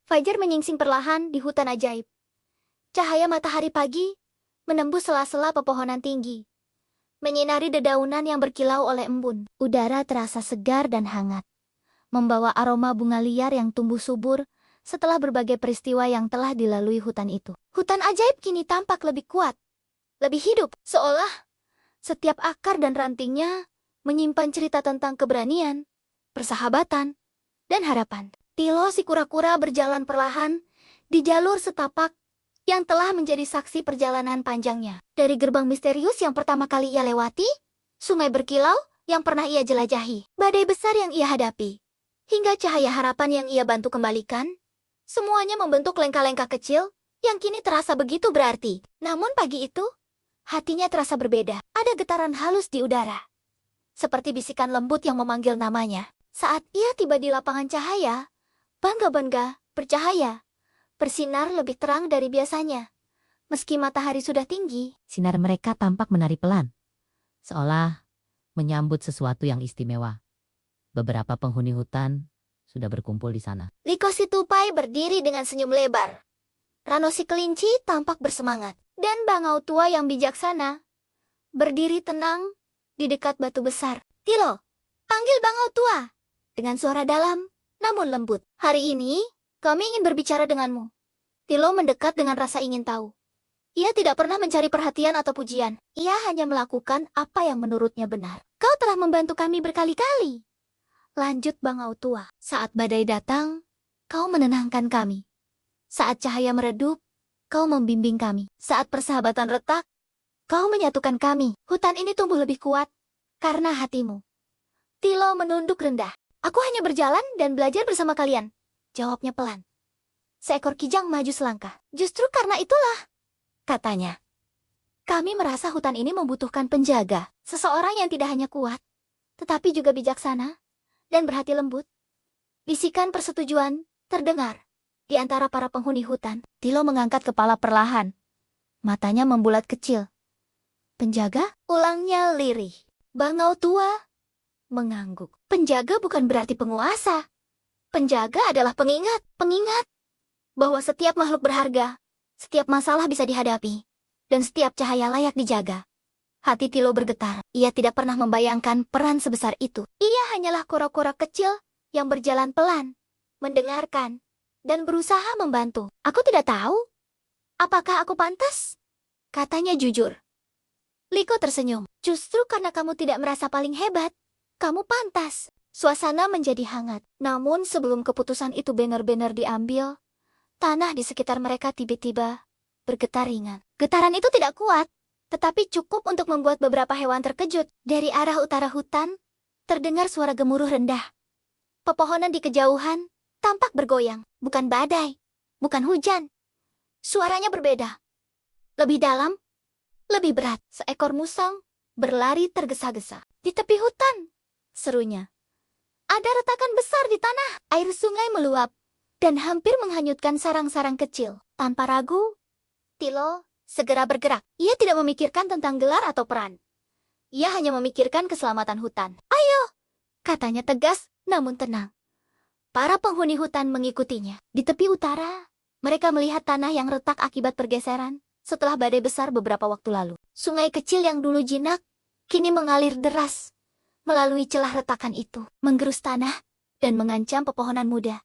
Fajar menyingsing perlahan di hutan ajaib. Cahaya matahari pagi menembus sela-sela pepohonan tinggi, menyinari dedaunan yang berkilau oleh embun. Udara terasa segar dan hangat, membawa aroma bunga liar yang tumbuh subur setelah berbagai peristiwa yang telah dilalui hutan itu. Hutan ajaib kini tampak lebih kuat, lebih hidup, seolah setiap akar dan rantingnya menyimpan cerita tentang keberanian, persahabatan, dan harapan. Tilo si kura-kura berjalan perlahan di jalur setapak yang telah menjadi saksi perjalanan panjangnya. Dari gerbang misterius yang pertama kali ia lewati, sungai berkilau yang pernah ia jelajahi, badai besar yang ia hadapi, hingga cahaya harapan yang ia bantu kembalikan, semuanya membentuk lengkah-lengkah kecil yang kini terasa begitu berarti. Namun pagi itu, hatinya terasa berbeda. Ada getaran halus di udara, seperti bisikan lembut yang memanggil namanya. Saat ia tiba di lapangan cahaya, bangga-bangga, bercahaya, bersinar lebih terang dari biasanya. Meski matahari sudah tinggi, Sinar mereka tampak menari pelan, seolah menyambut sesuatu yang istimewa. Beberapa penghuni hutan sudah berkumpul di sana. Liko si tupai berdiri dengan senyum lebar. Rano si kelinci tampak bersemangat. Dan bangau tua yang bijaksana berdiri tenang di dekat batu besar. Tilo, panggil bangau tua dengan suara dalam namun lembut. Hari ini, kami ingin berbicara denganmu. Tilo mendekat dengan rasa ingin tahu. Ia tidak pernah mencari perhatian atau pujian. Ia hanya melakukan apa yang menurutnya benar. Kau telah membantu kami berkali-kali, lanjut bangau tua. Saat badai datang, kau menenangkan kami. Saat cahaya meredup, kau membimbing kami. Saat persahabatan retak, kau menyatukan kami. Hutan ini tumbuh lebih kuat karena hatimu. Tilo menunduk rendah. Aku hanya berjalan dan belajar bersama kalian, jawabnya pelan. Seekor kijang maju selangkah. Justru karena itulah, katanya, kami merasa hutan ini membutuhkan penjaga. Seseorang yang tidak hanya kuat, tetapi juga bijaksana dan berhati lembut. Bisikan persetujuan terdengar di antara para penghuni hutan. Tilo mengangkat kepala perlahan. Matanya membulat kecil. Penjaga? Ulangnya lirih. Bangau tua mengangguk. Penjaga bukan berarti penguasa. Penjaga adalah pengingat. Pengingat bahwa setiap makhluk berharga, setiap masalah bisa dihadapi, dan setiap cahaya layak dijaga. Hati Tilo bergetar. Ia tidak pernah membayangkan peran sebesar itu. Ia hanyalah kura-kura kecil yang berjalan pelan, mendengarkan, dan berusaha membantu. Aku tidak tahu apakah aku pantas, katanya jujur. Liko tersenyum. Justru karena kamu tidak merasa paling hebat, kamu pantas. Suasana menjadi hangat. Namun sebelum keputusan itu benar-benar diambil, tanah di sekitar mereka tiba-tiba bergetar ringan. Getaran itu tidak kuat, tetapi cukup untuk membuat beberapa hewan terkejut. Dari arah utara hutan, terdengar suara gemuruh rendah. Pepohonan di kejauhan tampak bergoyang. Bukan badai, bukan hujan. Suaranya berbeda. Lebih dalam, lebih berat. Seekor musang berlari tergesa-gesa. Di tepi hutan, serunya. Ada retakan besar di tanah. Air sungai meluap dan hampir menghanyutkan sarang-sarang kecil. Tanpa ragu, Tilo segera bergerak. Ia tidak memikirkan tentang gelar atau peran. Ia hanya memikirkan keselamatan hutan. Ayo, katanya tegas namun tenang. Para penghuni hutan mengikutinya. Di tepi utara, mereka melihat tanah yang retak akibat pergeseran setelah badai besar beberapa waktu lalu. Sungai kecil yang dulu jinak, kini mengalir deras melalui celah retakan itu, menggerus tanah dan mengancam pepohonan muda.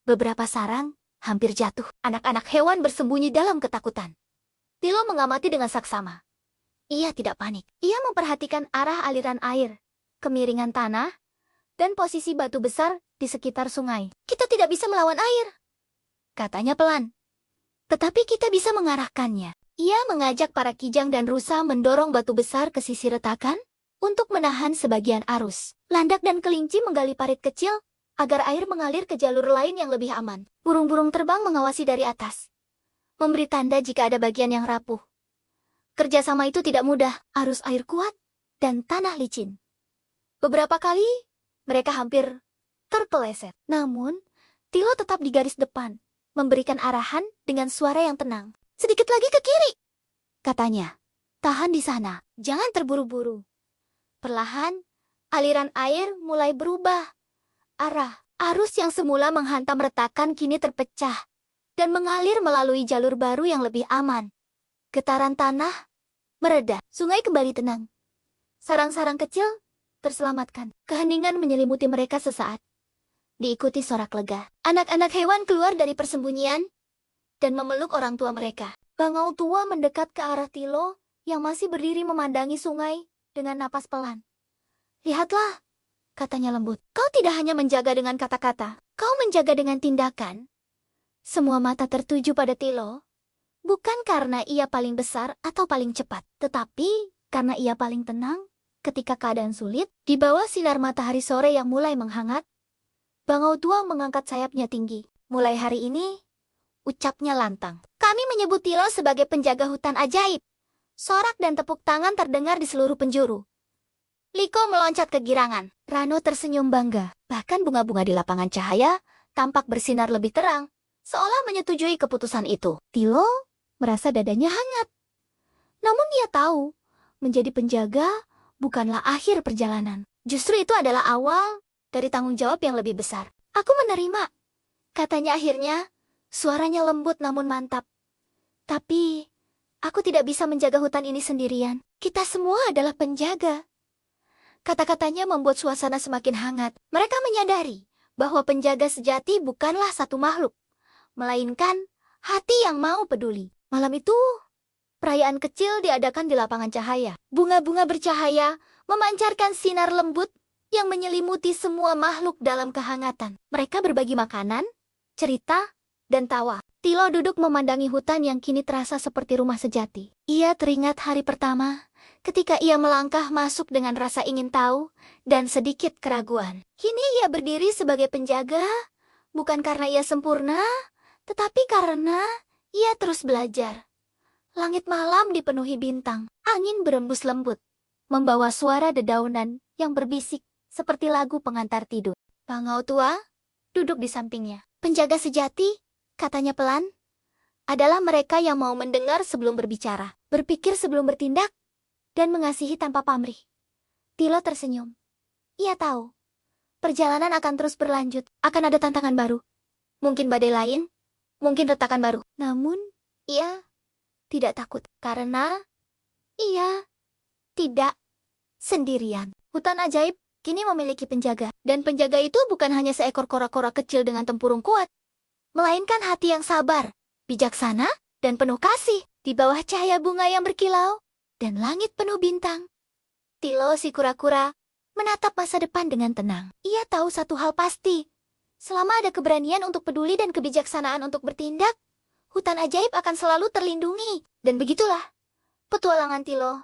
Beberapa sarang hampir jatuh. Anak-anak hewan bersembunyi dalam ketakutan. Tilo mengamati dengan saksama. Ia tidak panik. Ia memperhatikan arah aliran air, kemiringan tanah, dan posisi batu besar di sekitar sungai. Kita tidak bisa melawan air, katanya pelan. Tetapi kita bisa mengarahkannya. Ia mengajak para kijang dan rusa mendorong batu besar ke sisi retakan untuk menahan sebagian arus. Landak dan kelinci menggali parit kecil agar air mengalir ke jalur lain yang lebih aman. Burung-burung terbang mengawasi dari atas, memberi tanda jika ada bagian yang rapuh. Kerjasama itu tidak mudah, arus air kuat, dan tanah licin. Beberapa kali, mereka hampir terpeleset. Namun, Tilo tetap di garis depan, memberikan arahan dengan suara yang tenang. Sedikit lagi ke kiri, katanya. Tahan di sana, jangan terburu-buru. Perlahan, aliran air mulai berubah arah. Arus yang semula menghantam retakan kini terpecah dan mengalir melalui jalur baru yang lebih aman. Getaran tanah mereda, sungai kembali tenang. Sarang-sarang kecil terselamatkan. Keheningan menyelimuti mereka sesaat. Diikuti sorak lega. Anak-anak hewan keluar dari persembunyian dan memeluk orang tua mereka. Bangau tua mendekat ke arah Tilo yang masih berdiri memandangi sungai dengan napas pelan. Lihatlah, katanya lembut. Kau tidak hanya menjaga dengan kata-kata, kau menjaga dengan tindakan. Semua mata tertuju pada Tilo, bukan karena ia paling besar atau paling cepat, tetapi karena ia paling tenang ketika keadaan sulit. Di bawah sinar matahari sore yang mulai menghangat, Bangau tua mengangkat sayapnya tinggi. Mulai hari ini, ucapnya lantang. Kami menyebut Tilo sebagai penjaga hutan ajaib. Sorak dan tepuk tangan terdengar di seluruh penjuru. Liko meloncat kegirangan. Rano tersenyum bangga. Bahkan bunga-bunga di lapangan cahaya tampak bersinar lebih terang, seolah menyetujui keputusan itu. Tilo merasa dadanya hangat. Namun dia tahu, menjadi penjaga bukanlah akhir perjalanan. Justru itu adalah awal dari tanggung jawab yang lebih besar. Aku menerima, katanya akhirnya, suaranya lembut namun mantap. Tapi, aku tidak bisa menjaga hutan ini sendirian. Kita semua adalah penjaga. Kata-katanya membuat suasana semakin hangat. Mereka menyadari bahwa penjaga sejati bukanlah satu makhluk, melainkan hati yang mau peduli. Malam itu, perayaan kecil diadakan di lapangan cahaya. Bunga-bunga bercahaya memancarkan sinar lembut yang menyelimuti semua makhluk dalam kehangatan. Mereka berbagi makanan, cerita, dan tawa. Tilo duduk memandangi hutan yang kini terasa seperti rumah sejati. Ia teringat hari pertama ketika ia melangkah masuk dengan rasa ingin tahu dan sedikit keraguan. Kini ia berdiri sebagai penjaga, bukan karena ia sempurna, tetapi karena ia terus belajar. Langit malam dipenuhi bintang, angin berembus lembut, membawa suara dedaunan yang berbisik seperti lagu pengantar tidur. Bangau tua duduk di sampingnya. Penjaga sejati, katanya pelan, adalah mereka yang mau mendengar sebelum berbicara, berpikir sebelum bertindak, dan mengasihi tanpa pamrih. Tilo tersenyum. Ia tahu, perjalanan akan terus berlanjut, akan ada tantangan baru. Mungkin badai lain, mungkin retakan baru. Namun, ia tidak takut, karena ia tidak sendirian. Hutan ajaib kini memiliki penjaga, dan penjaga itu bukan hanya seekor kora-kora kecil dengan tempurung kuat, melainkan hati yang sabar, bijaksana, dan penuh kasih. Di bawah cahaya bunga yang berkilau dan langit penuh bintang, Tilo si kura-kura menatap masa depan dengan tenang. Ia tahu satu hal pasti, selama ada keberanian untuk peduli dan kebijaksanaan untuk bertindak, hutan ajaib akan selalu terlindungi. Dan begitulah, petualangan Tilo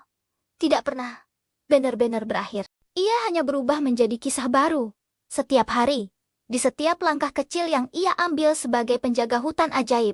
tidak pernah benar-benar berakhir. Ia hanya berubah menjadi kisah baru setiap hari, di setiap langkah kecil yang ia ambil sebagai penjaga hutan ajaib.